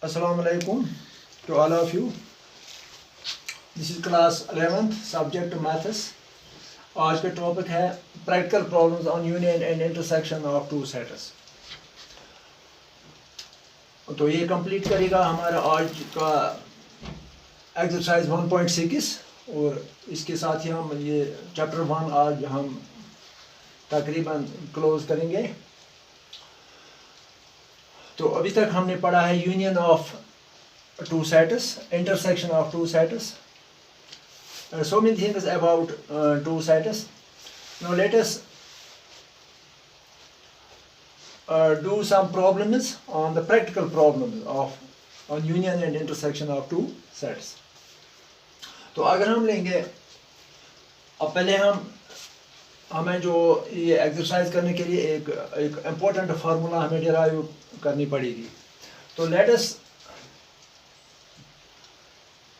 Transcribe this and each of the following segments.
Assalamu alaikum to all of you. This is class 11th subject maths. आज का topic है practical problems on union and intersection of two sets. तो ये complete करेगा हमारा आज का एक्सरसाइज 1.6 और इसके साथ ही हम ये चैप्टर 1 आज हम तकरीबन क्लोज करेंगे. तो अभी तक हमने पढ़ा है union of two sets, intersection of two sets, so many things about two sets. Now let us do some problems on the practical problems on union and intersection of two sets. तो अगर हम लेंगे अब पहले हमें जो ये exercise करने के लिए एक इम्पोर्टेंट फार्मूला हमें डिराइव करनी पड़ेगी. तो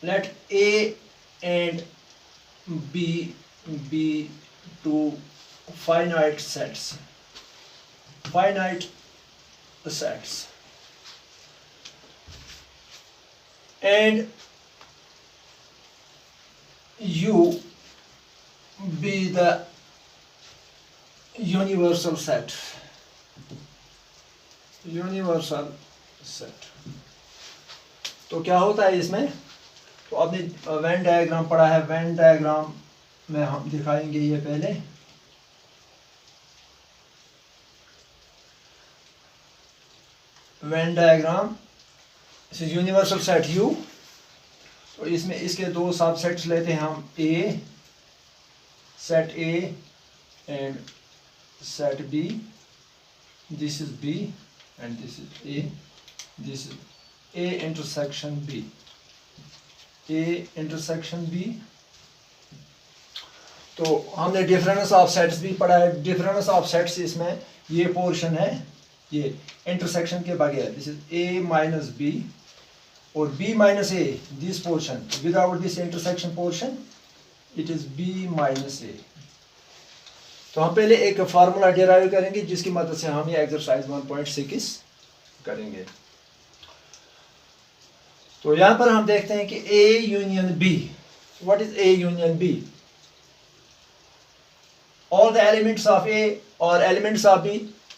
let A and B be two finite sets, and U be the universal set. तो क्या होता है इसमें? तो आपने वेन डायग्राम पढ़ा है. वेन डायग्राम में हम दिखाएंगे ये पहले. वेन डायग्राम से यूनिवर्सल सेट U. तो इसमें इसके दो सब सेट्स लेते हैं हम. A, set A and set B. This is B and this is A. This is A intersection B. A intersection B. तो हमने डिफरेंस ऑफ सेट्स भी पढ़ा है. डिफरेंस ऑफ सेट्स इसमें ये पोर्शन है, ये इंटरसेक्शन के बगैर. This is A minus B और B minus A. This portion without this intersection portion it is B minus A. तो हम पहले एक फार्मूला डिराइव करेंगे जिसकी मदद से हम ये एक्सरसाइज 1.6 करेंगे. तो यहां पर हम देखते हैं कि A union B. What is A union B? All the elements of A or elements of B,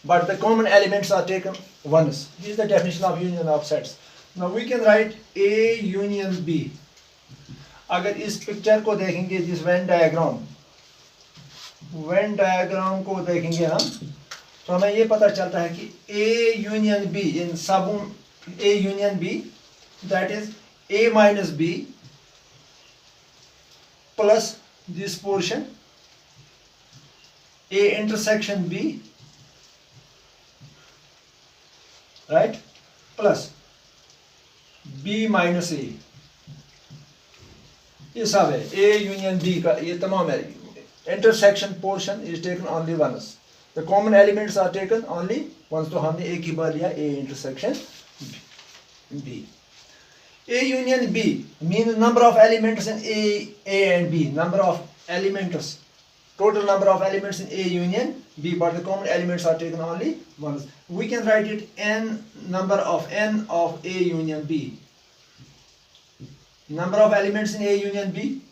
but the common elements are taken once. This is the definition of union of sets. Now we can write A union B. अगर इस picture को देखेंगे, जिस Venn diagram को देखेंगे हम, तो हमें ये पता चलता है कि A यूनियन B इन सब A union B that is A minus B plus this portion A intersection B, right, plus B minus A. ये सब है A यूनियन B का. ये तमाम है. Intersection portion is taken only once. The common elements are taken only once. तो हमने एक ही बार लिया A intersection B. A union B means number of elements in A and B. Number of elements, total number of elements in A union B, but the common elements are taken only once. We can write it number of A union B. Number of elements in A union B,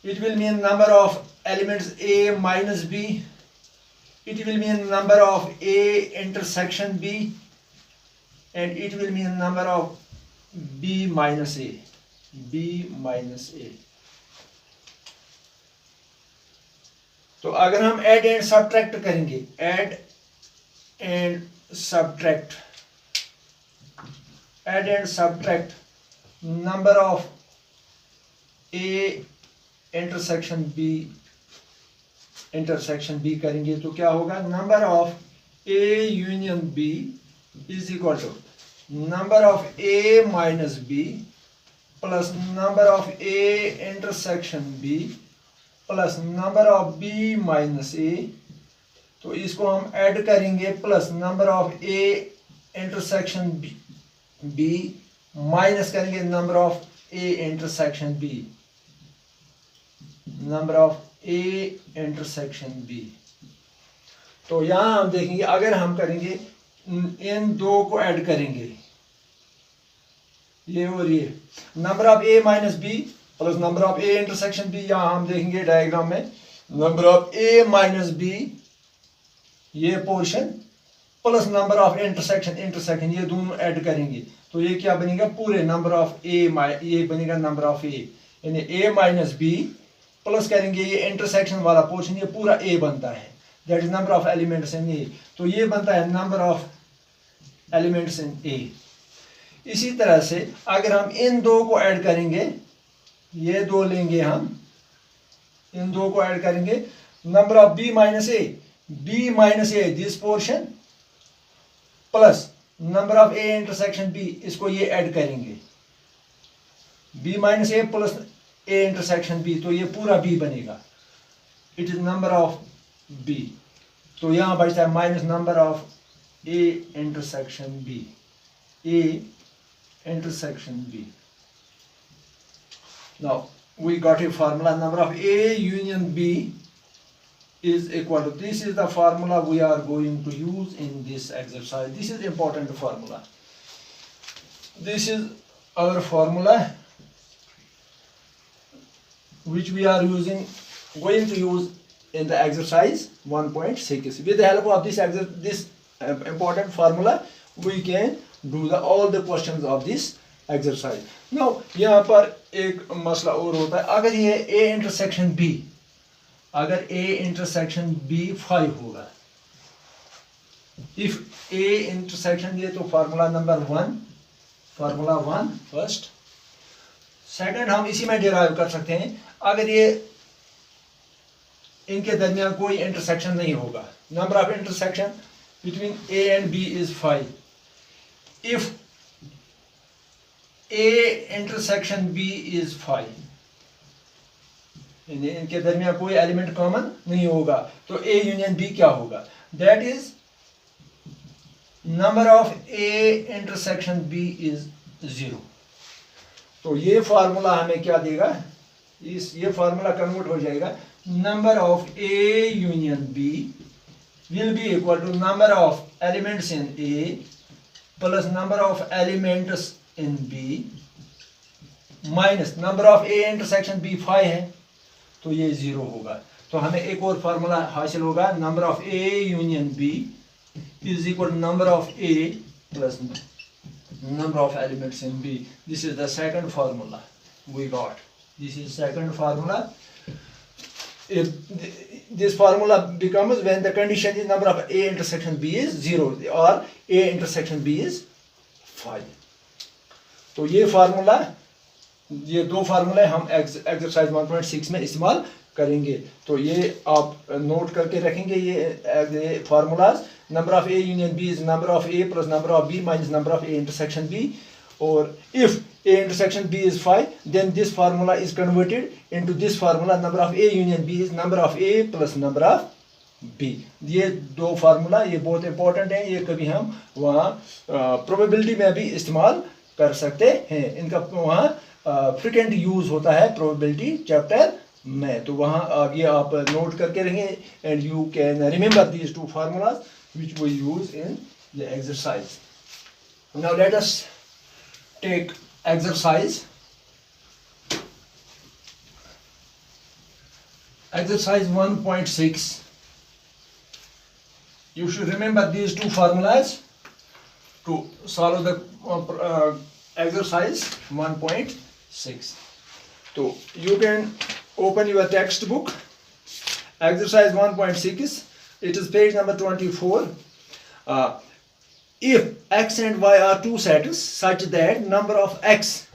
it will mean number of elements A minus B. It will mean number of A intersection B, and it will mean number of B minus A. तो अगर हम add and subtract करेंगे, add and subtract number of A intersection B करेंगे, तो क्या होगा? Number of A union B is equal to number of A minus B plus number of A intersection B plus number of B minus A. तो इसको हम add करेंगे plus number of A intersection B minus करेंगे number of A intersection B. तो यहाँ हम देखेंगे, अगर हम करेंगे इन दो को ऐड करेंगे, ये और ये number of A minus B plus number of A intersection B, यहाँ हम देखेंगे डायग्राम में number of A minus B ये portion plus number of intersection ये दोनों ऐड करेंगे तो ये क्या बनेगा पूरे नंबर ऑफ ए, ये बनेगा नंबर ऑफ ए, यानी ए माइनस बी प्लस करेंगे ये इंटरसेक्शन वाला पोर्शन, ये पूरा ए बनता है, that is number of elements in A. तो ये बनता है number of elements in A. इसी तरह से अगर हम इन दो को ऐड करेंगे, ये दो लेंगे हम, इन दो को ऐड करेंगे, number of B minus A this portion plus number of A intersection B, इसको ये ऐड करेंगे, B minus A plus A intersection B, तो ये पूरा बी बनेगा, it is number of B. तो यहां बचता है minus number of A intersection B, A intersection B. Now we got a formula, number of A union B is equal to, this is the formula we are going to use in this exercise. This is important formula. This is our formula which we are going to use in the exercise 1.6. With the help of this important formula we can do all the questions of this exercise. Now यहाँ पर एक मसला और होता है, अगर ये A intersection B, अगर A इंटरसेक्शन B 5 होगा, if A इंटरसेक्शन, ये तो formula number 1, formula 1 first, second हम इसी में डिराइव कर सकते हैं, अगर ये इनके दरमियान कोई इंटरसेक्शन नहीं होगा, number of intersection between A and B is 5. If A intersection B is 5, इनके दरमियान कोई एलिमेंट कॉमन नहीं होगा, तो A यूनियन B क्या होगा, that is number of A intersection B is 0। तो ये फार्मूला हमें क्या देगा, ये फार्मूला कन्वर्ट हो जाएगा, number of A union B will be equal to number of elements in A plus number of elements in B minus number of A intersection B 5 है, तो ये 0 होगा। तो हमें एक और फार्मूला हासिल होगा, number of A union B is equal to number of A plus number of elements in B. This is the second formula we got. This is second formula. If this formula becomes when the condition is number of A intersection B is 0 or A intersection B is 5. तो ये formula, ये दो फार्मूले हम exercise 1.6 में इस्तेमाल करेंगे। तो ये आप नोट करके रखेंगे, ये formulas, number of A union B is number of A plus number of B minus number of A intersection B, और if A intersection B is 5, then this formula is converted into this formula, number of A union B is number of A plus number of B. ये दो formula ये बहुत important है, ये कभी हम वहाँ प्रोबेबिलिटी में भी इस्तेमाल कर सकते हैं, इनका वहाँ फ्रिक्वेंट यूज होता है प्रोबेबिलिटी चैप्टर में, तो वहाँ आगे आप नोट करके रहेंगे, and you can remember these two formulas which we use in the exercise. Now let us take exercise 1.6. You should remember these two formulas to solve the exercise 1.6. So you can open your textbook, exercise 1.6, it is page number 24. If x and y are two sets such that number of x,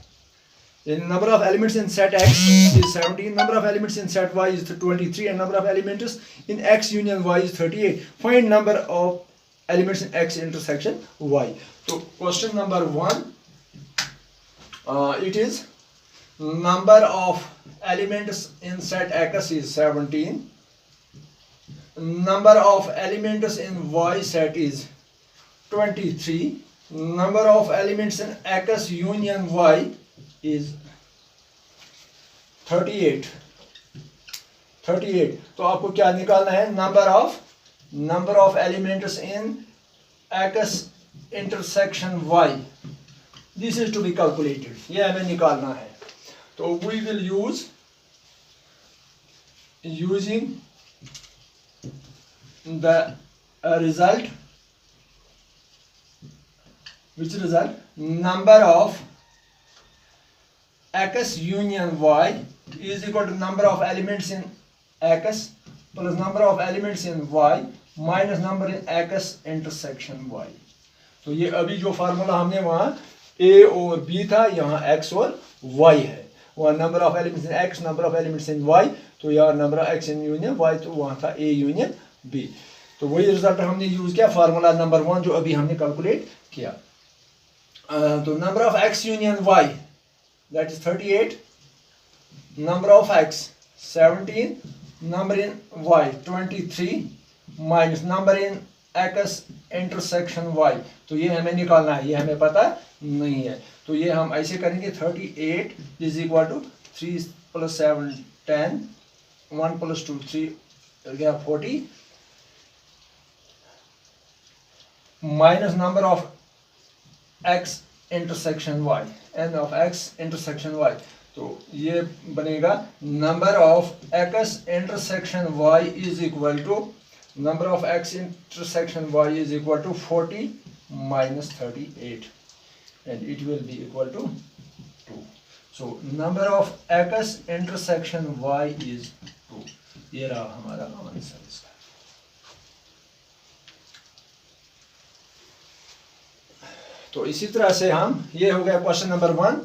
the number of elements in set x is 17, number of elements in set y is 23, and number of elements in x union y is 38, find number of elements in x intersection y. So question number 1, it is number of elements in set x is 17, number of elements in y set is 23, number of elements in x union y is 38. तो आपको क्या निकालना है, number of elements in x intersection y, this is to be calculated, ये हमें निकालना है। तो we will use using the result, which result, number of x union y is equal to number of elements in x plus number of elements in y minus number in x intersection y। तो ये अभी जो formula हमने वहाँ a और b था, यहाँ x और y है। वहाँ number of elements in x, number of elements in y, तो यहाँ number of x in union y, तो वहाँ था a यूनियन b। तो वही रिजल्ट हमने यूज किया फार्मूला नंबर 1 जो अभी हमने कैलकुलेट किया। तो number of x union y that is 38, number of x 17, number in y 23 minus number in x intersection y। तो ये हमें निकालना है, ये हमें पता नहीं है। तो ये हम ऐसे करेंगे 38 इज इक्वल टू 3 + 7 10, 1 + 2 3 गया 40 minus number of x intersection y, n of x intersection y। तो ये बनेगा number of x intersection y is equal to number of x intersection y is equal to 40 minus 38 and it will be equal to 2। so number of x intersection y is 2। ये रहा हमारा answer इसका। तो इसी तरह से हम, ये हो गया question number 1।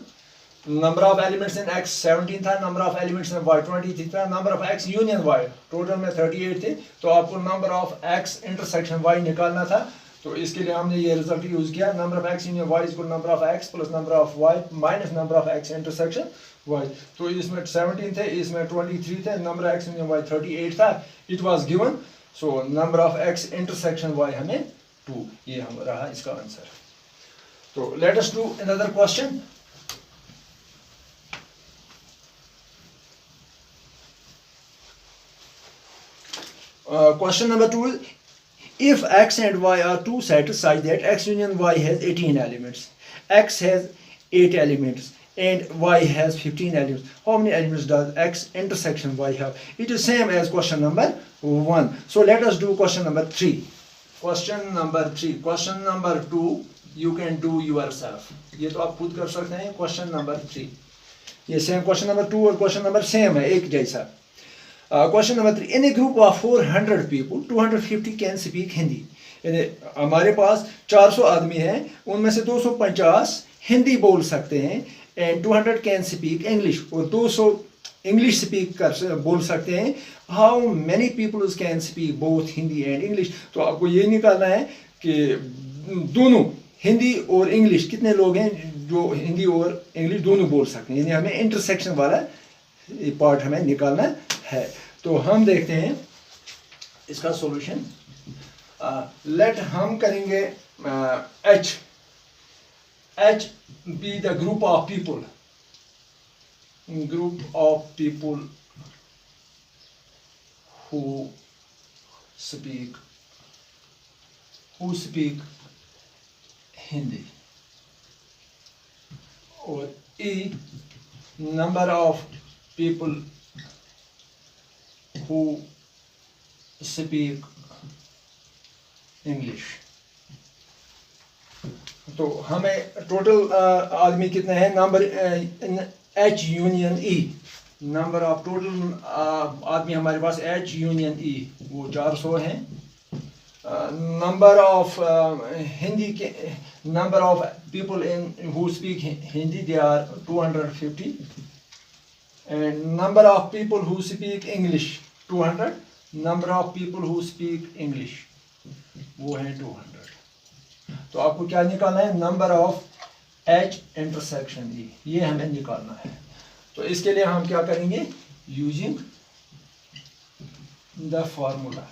Number of elements in x 17 था, number of elements in y 23 था, number of x union y total में 38 थे। तो आपको number of x intersection y निकालना था। तो इसके लिए हमने ये रिजल्ट यूज किया, number of x union y is equal number of x plus number of y minus number of x intersection y। तो इसमें 17 थे, इसमें 23 थे, number of x union y 38 था, it was given. So number of x intersection y हमें 2, ये हम रहा इसका answer. So let us do another question। Question number 2 is, if x and y are two sets such that x union y has 18 elements, x has 8 elements and y has 15 elements, how many elements does x intersection y have? It is same as question number 1। So let us do question number 3। Question number 3, question number 2 you can do yourself, ये तो आप खुद कर सकते हैं। Question number 3 ये same question number 2 और question number same है, एक जैसा। Question number 3, in A group of 400 people 250 can speak Hindi. हमारे पास 400 आदमी हैं, उनमें से 250 हिंदी बोल सकते हैं, एंड 200 कैन स्पीक इंग्लिश, और 200 इंग्लिश स्पीक कर बोल सकते हैं। How many people can speak both Hindi and English. तो आपको ये निकालना है कि दोनों हिंदी और इंग्लिश कितने लोग हैं जो हिंदी और इंग्लिश दोनों बोल सकते हैं, यानी हमें इंटरसेक्शन वाला पार्ट हमें निकालना है। तो हम देखते हैं इसका सॉल्यूशन। लेट हम करेंगे H be the group of people, who speak Hindi, और E number of people who speak English. तो हमें टोटल आदमी कितने हैं, number H union E, number of total आदमी हमारे पास H यूनियन E वो 400 हैं। नंबर ऑफ हिंदी के, number of people in who speak Hindi they are 250, and number of people who speak English 200, number of people who speak English वो है 200। तो आपको क्या निकालना है, number of H intersection E, ये हमें निकालना है। तो इसके लिए हम क्या करेंगे, यूजिंग द फॉर्मूला।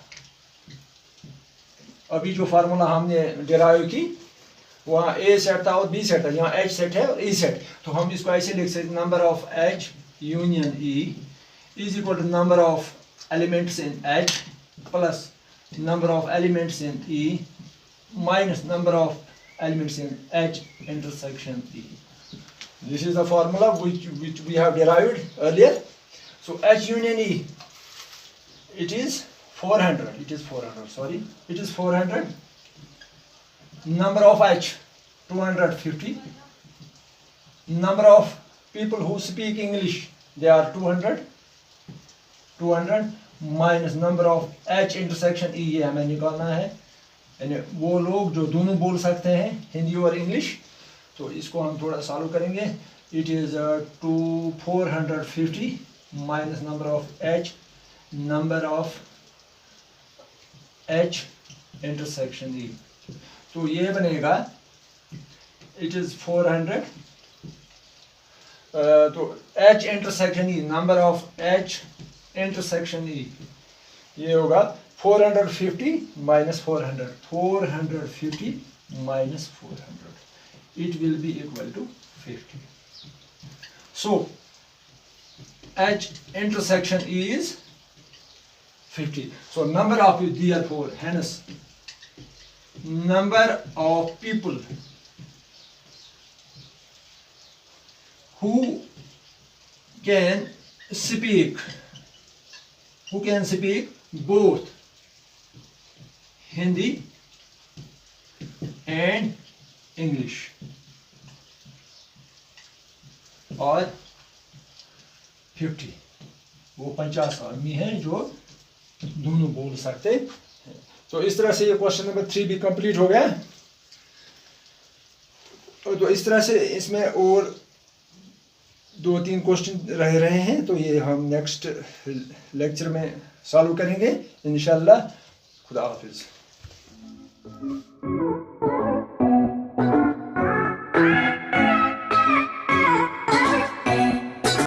अभी जो फार्मूला हमने डिराइव की वहाँ A सेट था और B सेट था, यहाँ H सेट है और E सेट। तो हम इसको ऐसे लिख सकते, number of H union E is equal to number of elements in H plus number of elements in E minus number of elements in H intersection E. This is the formula which we have derived earlier. So H union E, it is 400. It is 400. Sorry, it is 400. Number of H 250. Number of people who speak English, they are 200. 200 minus number of H intersection E, ये हमें निकालना है. यानी वो लोग जो दोनों बोल सकते हैं हिंदी और इंग्लिश. तो इसको हम थोड़ा सॉल्व करेंगे. It is 450 minus number of H intersection E. तो ये बनेगा, इट इज 400. तो H intersection E, number of H intersection E, ये होगा 450 minus 400. 450 minus 400. It will be equal to 50. So H intersection E is 50. So number of, therefore, hence number of people who can speak both Hindi and English और 50, वो 50 आदमी हैं जो दोनों बोल सकते हैं. तो इस तरह से ये क्वेश्चन नंबर 3 भी कंप्लीट हो गया. तो इस तरह से इसमें और 2-3 क्वेश्चन रह रहे हैं. तो ये हम नेक्स्ट लेक्चर में सॉल्व करेंगे इंशाल्लाह. खुदा हाफिज.